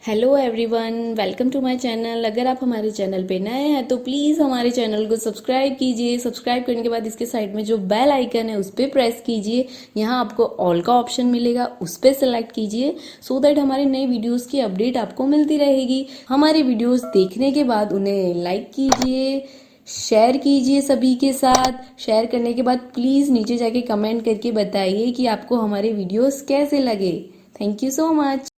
Hello everyone, welcome to my channel. अगर आप हमारे चैनल पे नए हैं तो प्लीज़ हमारे चैनल को सब्सक्राइब कीजिए। सब्सक्राइब करने के बाद इसके साइड में जो बेल आइकन है उस पर प्रेस कीजिए। यहाँ आपको ऑल का ऑप्शन मिलेगा, उस पर सेलेक्ट कीजिए सो दैट हमारे नए वीडियोस की अपडेट आपको मिलती रहेगी। हमारे वीडियोस देखने के बाद उन्हें लाइक कीजिए, शेयर कीजिए सभी के साथ। शेयर करने के बाद प्लीज़ नीचे जाके कमेंट करके बताइए कि आपको हमारे वीडियोस कैसे लगे। Thank you so much.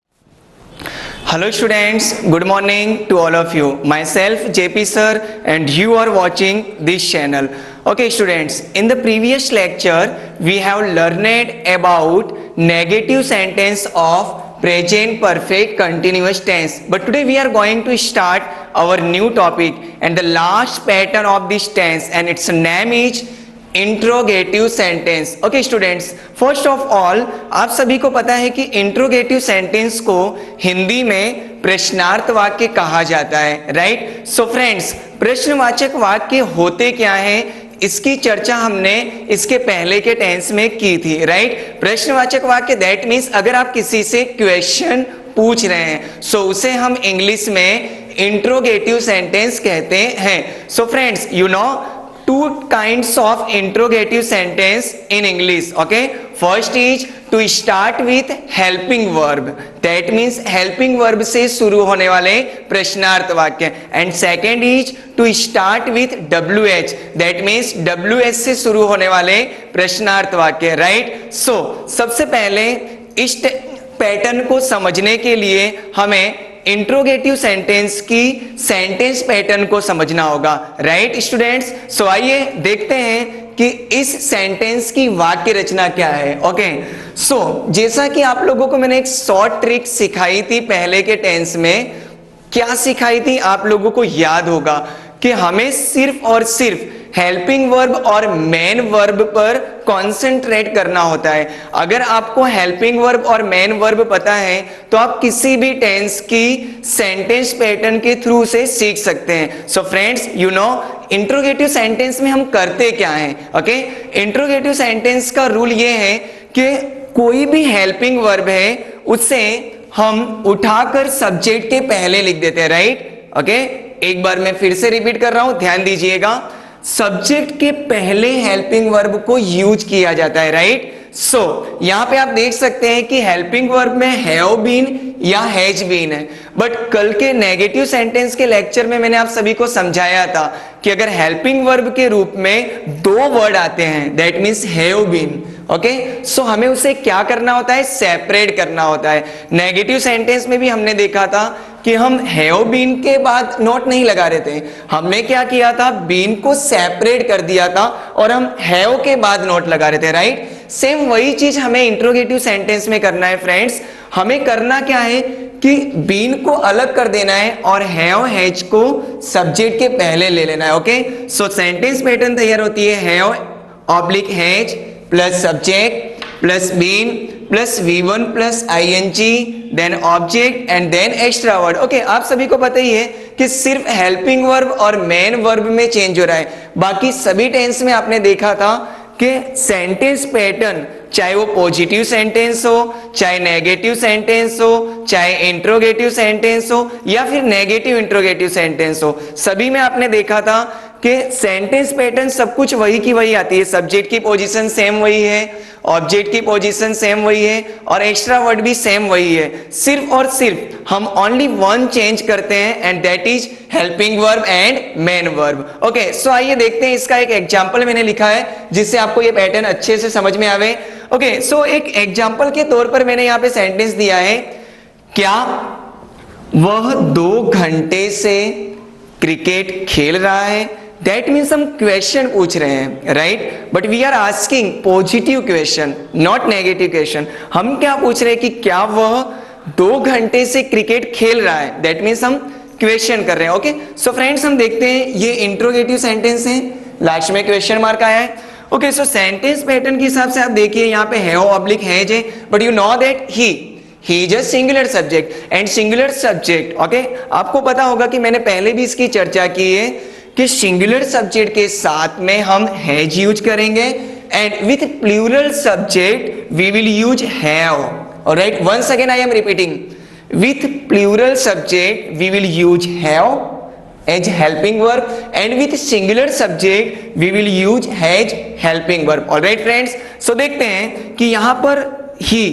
Hello students, good morning to all of you. Myself JP sir and you are watching this channel. Okay students, in the previous lecture we have learned about negative sentence of present perfect continuous tense. But today we are going to start our new topic and the last pattern of this tense and its name is interrogative sentence. Okay students, first of all आप सभी को पता है कि interrogative sentence को हिंदी में प्रश्नार्थ वाक्य कहा जाता है, राइट। सो फ्रेंड्स, प्रश्नवाचक वाक्य होते क्या हैं इसकी चर्चा हमने इसके पहले के टेंस में की थी, राइट। प्रश्नवाचक वाक्य दैट मीन्स अगर आप किसी से क्वेश्चन पूछ रहे हैं सो उसे हम इंग्लिश में इंट्रोगेटिव सेंटेंस कहते हैं। So friends, you know two kinds of interrogative sentence in English. Okay, first is to start with helping verb, that means helping verb से शुरू होने वाले प्रश्नार्थ वाक्य, and second is to start with WH, that means WH से शुरू होने वाले प्रश्नार्थ वाक्य, right। So सबसे पहले इस पैटर्न को समझने के लिए हमें इंट्रोगेटिव सेंटेंस की सेंटेंस पैटर्न को समझना होगा, राइट स्टूडेंट्स। सो आइए देखते हैं कि इस सेंटेंस की वाक्य रचना क्या है। ओके, सो जैसा कि आप लोगों को मैंने एक शॉर्ट ट्रिक सिखाई थी पहले के टेंस में, क्या सिखाई थी आप लोगों को याद होगा कि हमें सिर्फ और सिर्फ हेल्पिंग वर्ब और मेन वर्ब पर कॉन्सेंट्रेट करना होता है। अगर आपको हेल्पिंग वर्ब और मेन वर्ब पता है तो आप किसी भी टेंस की सेंटेंस पैटर्न के थ्रू से सीख सकते हैं। So friends, you know interrogative sentence में हम करते क्या हैं। ओके, इंट्रोगेटिव सेंटेंस का रूल ये है कि कोई भी हेल्पिंग वर्ब है उसे हम उठाकर सब्जेक्ट के पहले लिख देते हैं, राइट। ओके, एक बार मैं फिर से रिपीट कर रहा हूं, ध्यान दीजिएगा। सब्जेक्ट के पहले हेल्पिंग वर्ब को यूज किया जाता है, राइट। सो यहां पे आप देख सकते हैं कि हेल्पिंग वर्ब में हैव बीन या हैज बीन है, बट कल के नेगेटिव सेंटेंस के लेक्चर में मैंने आप सभी को समझाया था कि अगर हेल्पिंग वर्ब के रूप में दो वर्ड आते हैं that means have been, okay, so हमें उसे क्या करना होता है, सेपरेट करना होता है। नेगेटिव सेंटेंस में भी हमने देखा था कि हम हैव बीन के बाद नोट नहीं लगा रहे थे, हमने क्या किया था, बीन को सेपरेट कर दिया था और हम हैव के बाद नोट लगा रहे थे, राइट। सेम वही चीज हमें इंट्रोगेटिव सेंटेंस में करना है फ्रेंड्स। हमें करना क्या है कि बीन को अलग कर देना है और हैव हैज को सब्जेक्ट के पहले ले लेना है। ओके, सो सेंटेंस पैटर्न तैयार होती है have oblique has plus subject plus been plus V1 plus ING then object and then extra word. Okay, आप सभी को पता ही है कि सिर्फ हेल्पिंग वर्ब और मेन वर्ब में चेंज हो रहा है, बाकी सभी टेंस में आपने देखा था कि सेंटेंस पैटर्न चाहे वो पॉजिटिव सेंटेंस हो, चाहे नेगेटिव सेंटेंस हो, चाहे इंट्रोगेटिव सेंटेंस हो या फिर नेगेटिव इंट्रोगेटिव सेंटेंस हो, सभी में आपने देखा था कि सेंटेंस पैटर्न सब कुछ वही की वही आती है। सब्जेक्ट की पोजीशन सेम वही है, ऑब्जेक्ट की पोजीशन सेम वही है और एक्स्ट्रा वर्ड भी सेम वही है। सिर्फ और सिर्फ हम ओनली वन चेंज करते हैं and that is helping verb and main verb. Okay, so आइए देखते हैं, इसका एक एग्जांपल मैंने लिखा है जिससे आपको ये पैटर्न अच्छे से समझ में आवे। ओके, सो एक एग्जांपल के तौर पर मैंने यहाँ पे सेंटेंस दिया है, क्या वह 2 घंटे से क्रिकेट खेल रहा है। दैट मीन्स हम क्वेश्चन पूछ रहे हैं, right, but we are asking positive question not negative question. हम क्या पूछ रहे हैं कि क्या वह 2 घंटे से क्रिकेट खेल रहा है, दैट मीन्स हम क्वेश्चन कर रहे हैं। ओके, सो फ्रेंड्स हम देखते हैं ये इंट्रोगेटिव सेंटेंस है, लास्ट में क्वेश्चन मार्क आया है। ओके, सो सेंटेंस पैटर्न के हिसाब से आप देखिए यहाँ पे हैव ऑब्लिक हैज है, but you know that he is a singular subject and singular subject. Okay, आपको पता होगा कि मैंने पहले भी इसकी चर्चा की है कि सिंगुलर सब्जेक्ट के साथ में हम हैज यूज करेंगे and with plural subject we will use have. Alright, once again I am repeating, with plural subject we will use have as helping verb and with singular subject we will use has helping verb. Alright friends, so देखते हैं कि यहाँ पर ही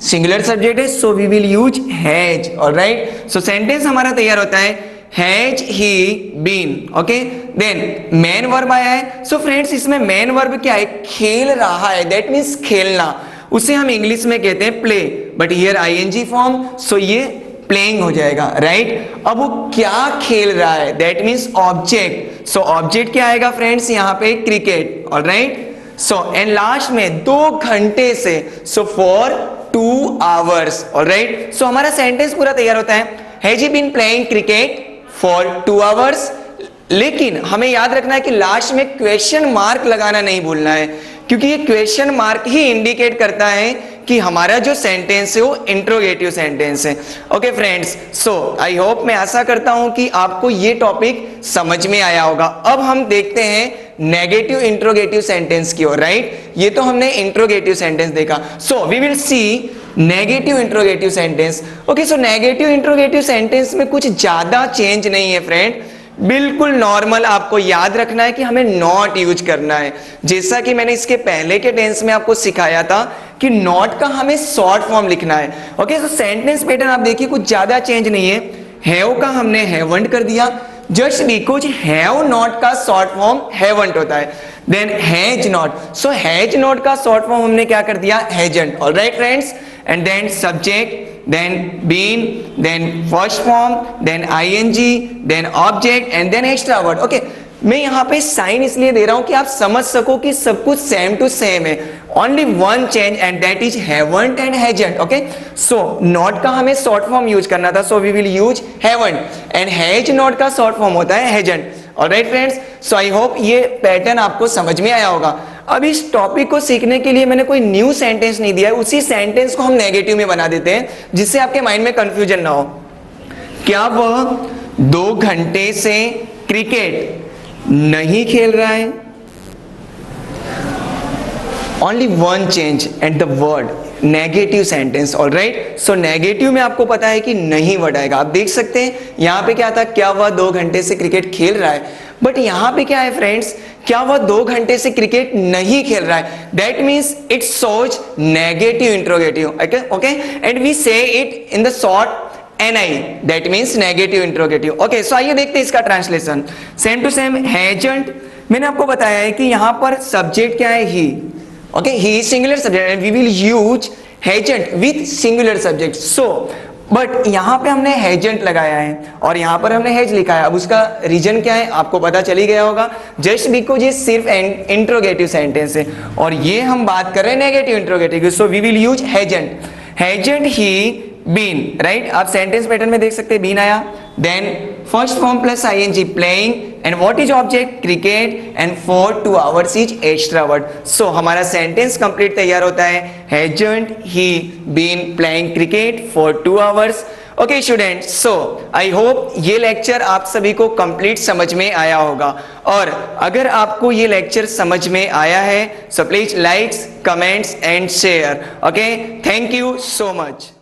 singular subject है, so we will use has. Alright, so sentence हमारा तैयार होता है has he been. Okay, then main verb आया है. सो फ्रेंड्स इसमें मेन वर्ब क्या है? खेल रहा है, दैट मीन्स खेलना. उसे हम इंग्लिश में कहते हैं play, but here ING form, so ये प्लेइंग हो जाएगा. राइट, अब वो क्या खेल रहा है? That means object. So object क्या आएगा फ्रेंड्स यहाँ पे? Cricket. Alright, so and last में 2 घंटे से, so for 2 hours. Alright, so हमारा सेंटेंस पूरा तैयार होता है has he been playing cricket for 2 hours. लेकिन हमें याद रखना है कि लास्ट में क्वेश्चन मार्क लगाना नहीं भूलना है, क्योंकि ये क्वेश्चन मार्क ही इंडिकेट करता है कि हमारा जो सेंटेंस है वो इंट्रोगेटिव सेंटेंस है. Okay friends, so I hope, मैं आशा करता हूं कि आपको ये टॉपिक समझ में आया होगा. अब हम देखते हैं नेगेटिव इंट्रोगेटिव सेंटेंस की ओर. राइट, ये तो हमने इंट्रोगेटिव सेंटेंस देखा. So we will see negative interrogative sentence. Okay, so negative interrogative sentence में कुछ ज्यादा चेंज नहीं है फ्रेंड, बिल्कुल नॉर्मल. आपको याद रखना है कि हमें नॉट यूज करना है, जैसा कि मैंने इसके पहले के टेंस में आपको सिखाया था कि नॉट का हमें शॉर्ट फॉर्म लिखना है. ओके, तो सेंटेंस पैटर्न आप देखिए कुछ ज्यादा चेंज नहीं है. हैव का हमने हैवंट कर दिया, जस्ट बिकॉज हैव नॉट का शॉर्ट फॉर्म हैवंट होता है. Then has not, so has not का शॉर्ट फॉर्म हमने क्या कर दिया? Hasn't. Alright friends, and then subject, then been, then first form, then ing, then object and then extra word. Okay, मैं यहाँ पे साइन इसलिए दे रहा हूं कि आप समझ सको कि सब कुछ सेम टू सेम है. Only one change and that is haven't and hasn't. Okay, so not का हमें शॉर्ट फॉर्म यूज करना था, so we will use haven't, and has not का शॉर्ट फॉर्म होता है hasn't. Alright friends, so I hope ये pattern आपको समझ में आया होगा. अब इस टॉपिक को सीखने के लिए मैंने कोई न्यू सेंटेंस नहीं दिया है, उसी सेंटेंस को हम नेगेटिव में बना देते हैं जिससे आपके माइंड में कंफ्यूजन ना हो. क्या वह 2 घंटे से क्रिकेट नहीं खेल रहा है? Only one change and the word negative sentence. Alright, so negative में आपको पता है कि नहीं वर्ड आएगा. आप देख सकते हैं यहां पे क्या था? क्या वह 2 घंटे से क्रिकेट खेल रहा है? बट यहां पे क्या है फ्रेंड्स? क्या वह 2 घंटे से क्रिकेट नहीं खेल रहा है? That means it shows negative interrogative. Okay, and we say it in the short NI, that means negative interrogative. Okay, so आइए देखते हैं इसका translation. Same to same hasn't, मैंने आपको बताया है कि यहां पर सब्जेक्ट क्या है? He. Okay, he singular subject and we will use hasn't with singular subject. So but यहां पे हमने हैजंट लगाया है और यहां पर हमने हैज लिखा है. अब उसका रीजन क्या है आपको पता चली गया होगा, जस्ट बिकॉज ये सिर्फ इंट्रोगेटिव सेंटेंस है और ये हम बात कर रहे हैं negative interrogative. So we will use hasn't. Hasn't he been. Right, आप सेंटेंस पैटर्न में देख सकते हैं बीन आया, then first form plus ing playing, and what is object? Cricket, and for 2 hours is extra word. So हमारा sentence complete तैयार होता है hasn't he been playing cricket for 2 hours. Okay students, so I hope ये lecture आप सभी को complete समझ में आया होगा. और अगर आपको ये लेक्चर समझ में आया है so please likes, comments and share. Okay, thank you so much.